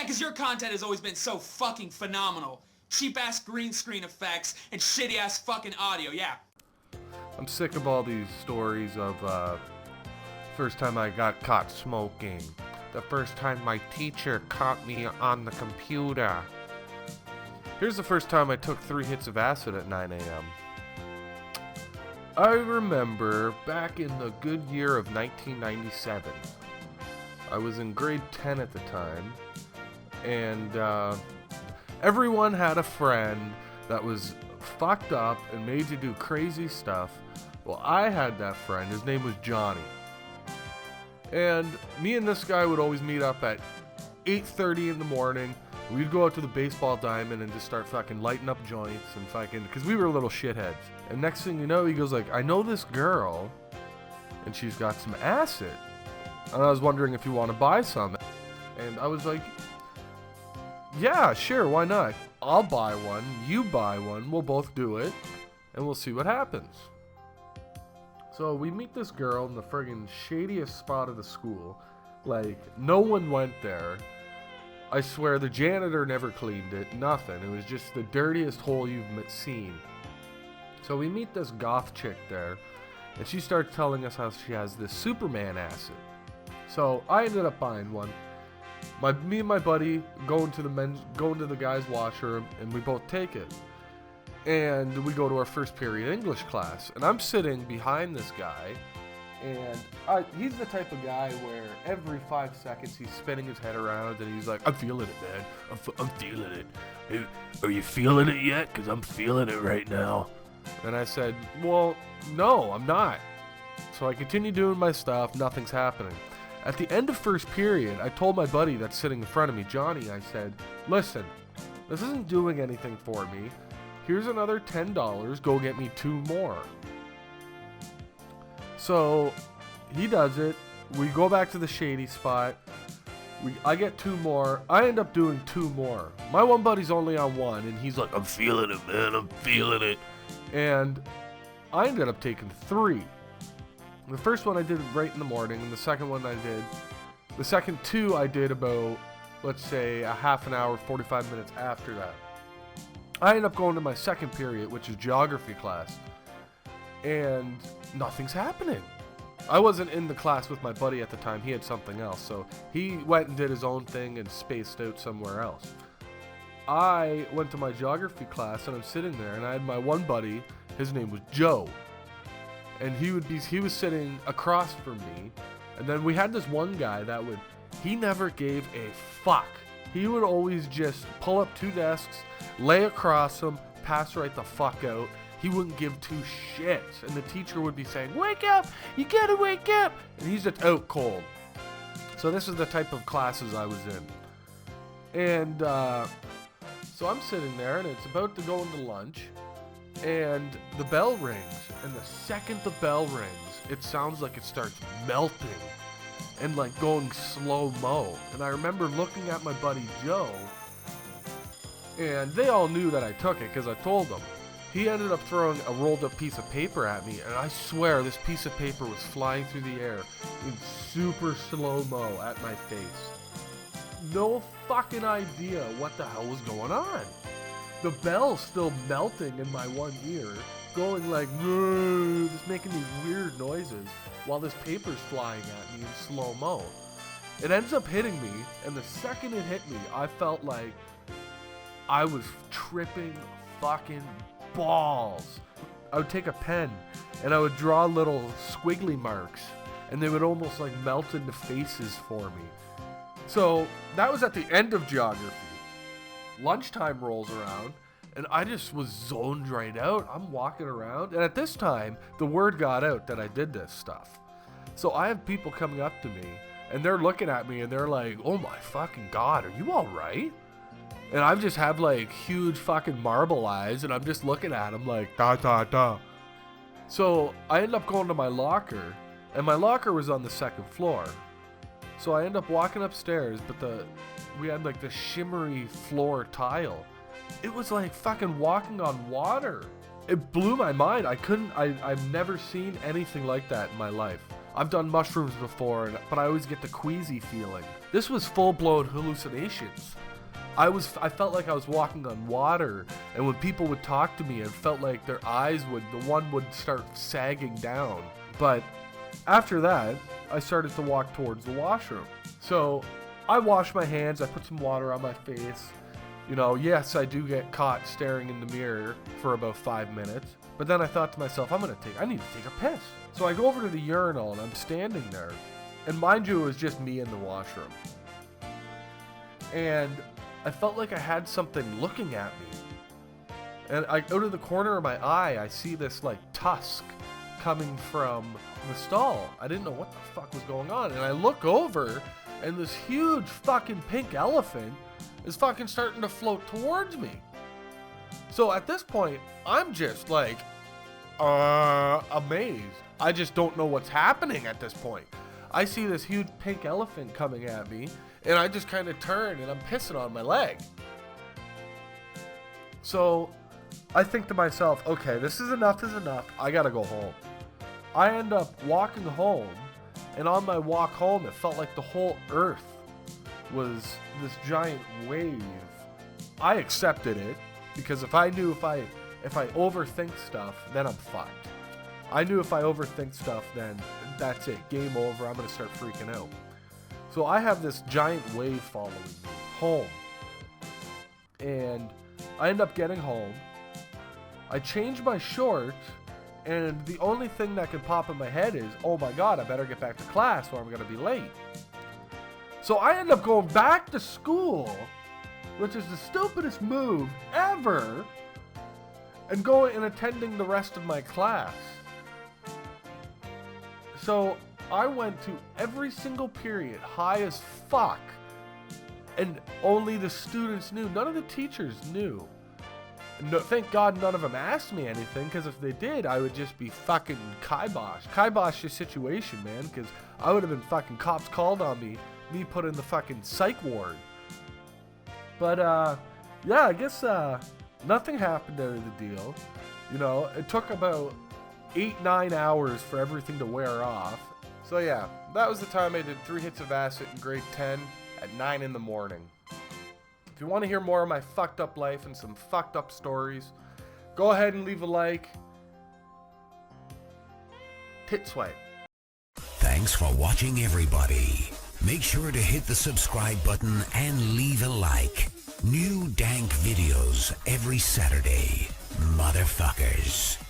because your content has always been so fucking phenomenal. Cheap-ass green screen effects and shitty-ass fucking audio, yeah. I'm sick of all these stories of, first time I got caught smoking. The first time my teacher caught me on the computer. Here's the first time I took 3 hits of acid at 9 a.m. I remember back in the good year of 1997. I was in grade 10 at the time, and everyone had a friend that was fucked up and made you do crazy stuff. Well, I had that friend. His name was Johnny. And me and this guy would always meet up at 8:30 in the morning. We'd go out to the baseball diamond and just start fucking lighting up joints and fucking, because we were little shitheads. And next thing you know, he goes like, I know this girl, and she's got some acid. And I was wondering if you want to buy some. And I was like, yeah, sure, why not? I'll buy one, you buy one, we'll both do it, and we'll see what happens. So we meet this girl in the friggin' shadiest spot of the school. Like, no one went there. I swear the janitor never cleaned it, nothing. It was just the dirtiest hole you've seen. So we meet this goth chick there, and she starts telling us how she has this Superman acid. So I ended up buying one. Me and my buddy go into the guys' washroom, and we both take it. And we go to our first period English class, and I'm sitting behind this guy, and he's the type of guy where every 5 seconds he's spinning his head around, and he's like, I'm feeling it, man. I'm feeling it. Hey, are you feeling it yet? Because I'm feeling it right now. And I said, well, no, I'm not. So I continue doing my stuff. Nothing's happening. At the end of first period, I told my buddy that's sitting in front of me, Johnny, I said, listen, this isn't doing anything for me. Here's another $10, go get me 2 more. So he does it. We go back to the shady spot. I get 2 more. I end up doing 2 more. My one buddy's only on 1, and he's like, I'm feeling it, man, I'm feeling it. And I ended up taking 3. The first one I did right in the morning, and the second 2 I did about, let's say, a half an hour, 45 minutes after that. I ended up going to my second period, which is geography class, and nothing's happening. I wasn't in the class with my buddy at the time. He had something else, so he went and did his own thing and spaced out somewhere else. I went to my geography class, and I'm sitting there, and I had my one buddy. His name was Joe, and he was sitting across from me. And then we had this one guy he never gave a fuck. He would always just pull up 2 desks, lay across them, pass right the fuck out. He wouldn't give 2 shits. And the teacher would be saying, wake up, you gotta wake up. And he's just out cold. So this is the type of classes I was in. And so I'm sitting there, and it's about to go into lunch, and the bell rings. And the second the bell rings, it sounds like it starts melting and like going slow-mo. And I remember looking at my buddy Joe, and they all knew that I took it because I told them. He ended up throwing a rolled up piece of paper at me, and I swear this piece of paper was flying through the air in super slow-mo at my face. No fucking idea what the hell was going on. The bell's still melting in my one ear, going like, just making these weird noises while this paper's flying at me in slow-mo. It ends up hitting me, and the second it hit me, I felt like I was tripping fucking balls. I would take a pen, and I would draw little squiggly marks, and they would almost like melt into faces for me. So that was at the end of geography. Lunchtime rolls around, and I just was zoned right out. I'm walking around, and at this time, the word got out that I did this stuff. So I have people coming up to me, and they're looking at me, and they're like, oh my fucking God, are you all right? And I just have like huge fucking marble eyes, and I'm just looking at them like, da da da. So I end up going to my locker, and my locker was on the 2nd floor. So I end up walking upstairs, but we had like the shimmery floor tile. It was like fucking walking on water. It blew my mind. I've never seen anything like that in my life. I've done mushrooms before, but I always get the queasy feeling. This was full-blown hallucinations. I felt like I was walking on water, and when people would talk to me, it felt like their eyes the one would start sagging down. But after that, I started to walk towards the washroom. So I wash my hands, I put some water on my face. You know, yes, I do get caught staring in the mirror for about 5 minutes. But then I thought to myself, I need to take a piss. So I go over to the urinal and I'm standing there. And mind you, it was just me in the washroom. And I felt like I had something looking at me. And out of the corner of my eye, I see this like tusk coming from the stall. I didn't know what the fuck was going on. And I look over and this huge fucking pink elephant is fucking starting to float towards me. So at this point, I'm just like, amazed. I just don't know what's happening at this point. I see this huge pink elephant coming at me, and I just kind of turn and I'm pissing on my leg. So I think to myself, okay, this is enough. I gotta go home. I end up walking home, and on my walk home, it felt like the whole earth was this giant wave. I accepted it because if I knew if I overthink stuff, then I'm fucked. I knew if I overthink stuff, then that's it. Game over. I'm going to start freaking out. So I have this giant wave following me home. And I end up getting home. I change my shorts. And the only thing that can pop in my head is, oh my God, I better get back to class or I'm going to be late. So I end up going back to school, which is the stupidest move ever, and going and attending the rest of my class. So I went to every single period high as fuck, and only the students knew. None of the teachers knew. No, thank God none of them asked me anything, because if they did, I would just be fucking kibosh the situation, man, because I would have been fucking cops called on me put in the fucking psych ward. But yeah, I guess nothing happened out of the deal. You know, it took about 8-9 hours for everything to wear off. So yeah, that was the time I did 3 hits of acid in grade 10 at 9 in the morning. If you want to hear more of my fucked up life and some fucked up stories, go ahead and leave a like. Tit swipe. Thanks for watching, everybody. Make sure to hit the subscribe button and leave a like. New dank videos every Saturday. Motherfuckers.